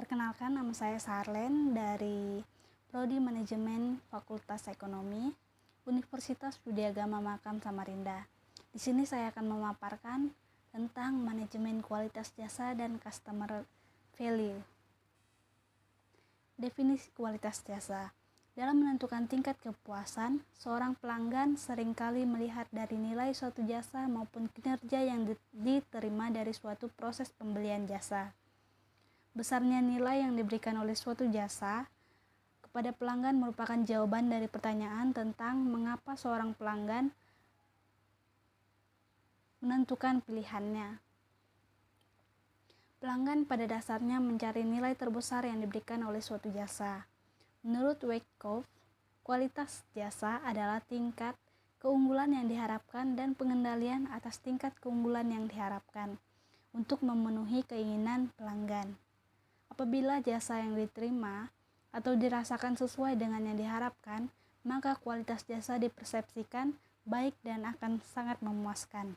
Perkenalkan, nama saya Sarlen dari Prodi Manajemen Fakultas Ekonomi, Universitas Widyagama Makam Samarinda. Di sini saya akan memaparkan tentang manajemen kualitas jasa dan customer value. Definisi kualitas jasa. Dalam menentukan tingkat kepuasan, seorang pelanggan seringkali melihat dari nilai suatu jasa maupun kinerja yang diterima dari suatu proses pembelian jasa. Besarnya nilai yang diberikan oleh suatu jasa kepada pelanggan merupakan jawaban dari pertanyaan tentang mengapa seorang pelanggan menentukan pilihannya. Pelanggan pada dasarnya mencari nilai terbesar yang diberikan oleh suatu jasa. Menurut Wyckoff, kualitas jasa adalah tingkat keunggulan yang diharapkan dan pengendalian atas tingkat keunggulan yang diharapkan untuk memenuhi keinginan pelanggan. Apabila jasa yang diterima atau dirasakan sesuai dengan yang diharapkan, maka kualitas jasa dipersepsikan baik dan akan sangat memuaskan.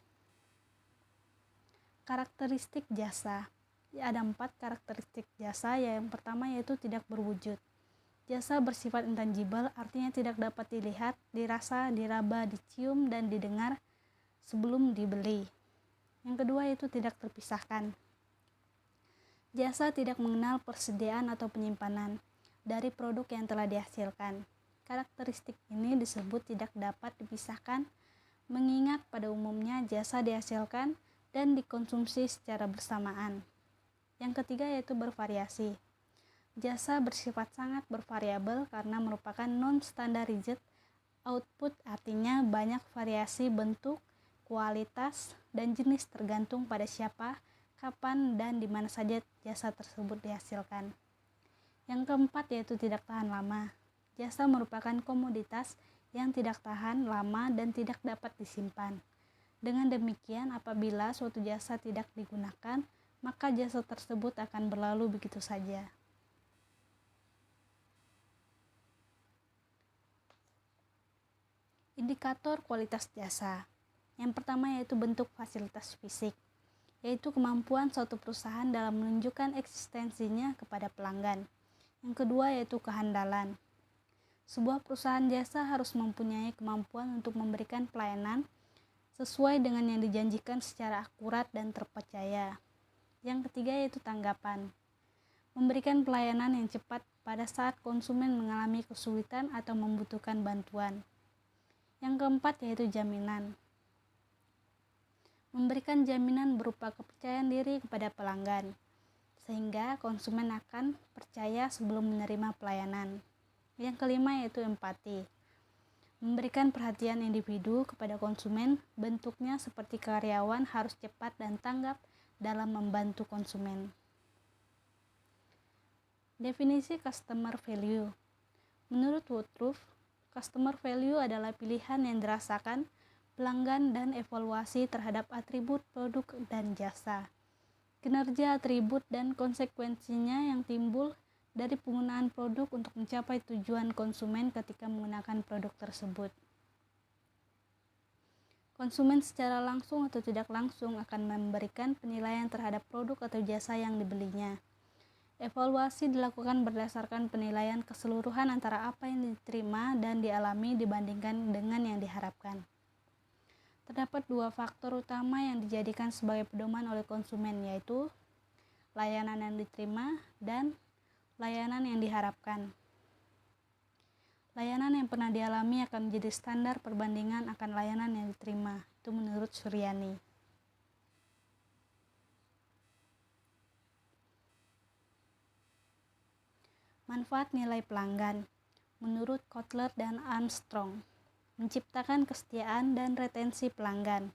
Karakteristik jasa. Ada 4 karakteristik jasa. Yang pertama yaitu tidak berwujud. Jasa bersifat intangible, artinya tidak dapat dilihat, dirasa, diraba, dicium, dan didengar sebelum dibeli. Yang kedua yaitu tidak terpisahkan. Jasa tidak mengenal persediaan atau penyimpanan dari produk yang telah dihasilkan. Karakteristik ini disebut tidak dapat dipisahkan, mengingat pada umumnya jasa dihasilkan dan dikonsumsi secara bersamaan. Yang ketiga yaitu bervariasi. Jasa bersifat sangat bervariabel karena merupakan non-standardized output, artinya banyak variasi bentuk, kualitas, dan jenis tergantung pada siapa, kapan, dan di mana saja jasa tersebut dihasilkan. Yang keempat yaitu tidak tahan lama. Jasa merupakan komoditas yang tidak tahan lama dan tidak dapat disimpan. Dengan demikian, apabila suatu jasa tidak digunakan, maka jasa tersebut akan berlalu begitu saja. Indikator kualitas jasa. Yang pertama yaitu bentuk fasilitas fisik, yaitu kemampuan suatu perusahaan dalam menunjukkan eksistensinya kepada pelanggan. Yang kedua yaitu kehandalan. Sebuah perusahaan jasa harus mempunyai kemampuan untuk memberikan pelayanan sesuai dengan yang dijanjikan secara akurat dan terpercaya. Yang ketiga yaitu tanggapan. Memberikan pelayanan yang cepat pada saat konsumen mengalami kesulitan atau membutuhkan bantuan. Yang keempat yaitu jaminan. Memberikan jaminan berupa kepercayaan diri kepada pelanggan, sehingga konsumen akan percaya sebelum menerima pelayanan. Yang kelima yaitu empati. Memberikan perhatian individu kepada konsumen, bentuknya seperti karyawan harus cepat dan tanggap dalam membantu konsumen. Definisi customer value. Menurut Woodruff, customer value adalah pilihan yang dirasakan pelanggan dan evaluasi terhadap atribut produk dan jasa. Kinerja atribut dan konsekuensinya yang timbul dari penggunaan produk untuk mencapai tujuan konsumen ketika menggunakan produk tersebut. Konsumen secara langsung atau tidak langsung akan memberikan penilaian terhadap produk atau jasa yang dibelinya. Evaluasi dilakukan berdasarkan penilaian keseluruhan antara apa yang diterima dan dialami dibandingkan dengan yang diharapkan. Terdapat 2 faktor utama yang dijadikan sebagai pedoman oleh konsumen, yaitu layanan yang diterima dan layanan yang diharapkan. Layanan yang pernah dialami akan menjadi standar perbandingan akan layanan yang diterima, itu menurut Suryani. Manfaat nilai pelanggan, menurut Kotler dan Armstrong. Menciptakan kesetiaan dan retensi pelanggan,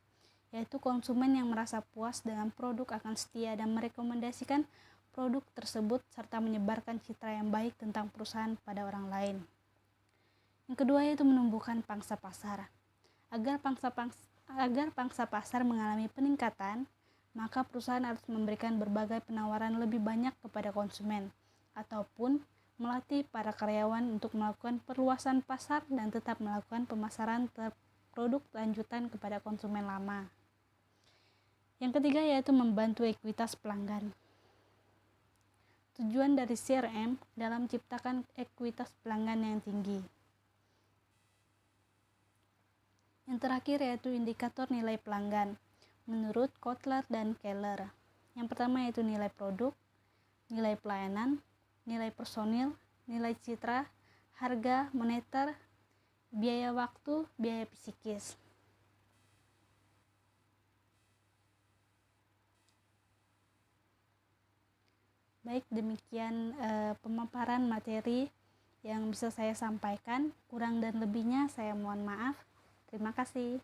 yaitu konsumen yang merasa puas dengan produk akan setia dan merekomendasikan produk tersebut serta menyebarkan citra yang baik tentang perusahaan pada orang lain. Yang kedua yaitu menumbuhkan pangsa pasar. Agar pangsa pasar mengalami peningkatan, maka perusahaan harus memberikan berbagai penawaran lebih banyak kepada konsumen, ataupun melatih para karyawan untuk melakukan perluasan pasar dan tetap melakukan pemasaran produk lanjutan kepada konsumen lama. Yang ketiga yaitu membantu ekuitas pelanggan. Tujuan dari CRM dalam menciptakan ekuitas pelanggan yang tinggi. Yang terakhir yaitu indikator nilai pelanggan menurut Kotler dan Keller. Yang pertama yaitu nilai produk, nilai pelayanan, nilai personil, nilai citra, harga moneter, biaya waktu, biaya psikis. Baik, demikian pemaparan materi yang bisa saya sampaikan. Kurang dan lebihnya saya mohon maaf. Terima kasih.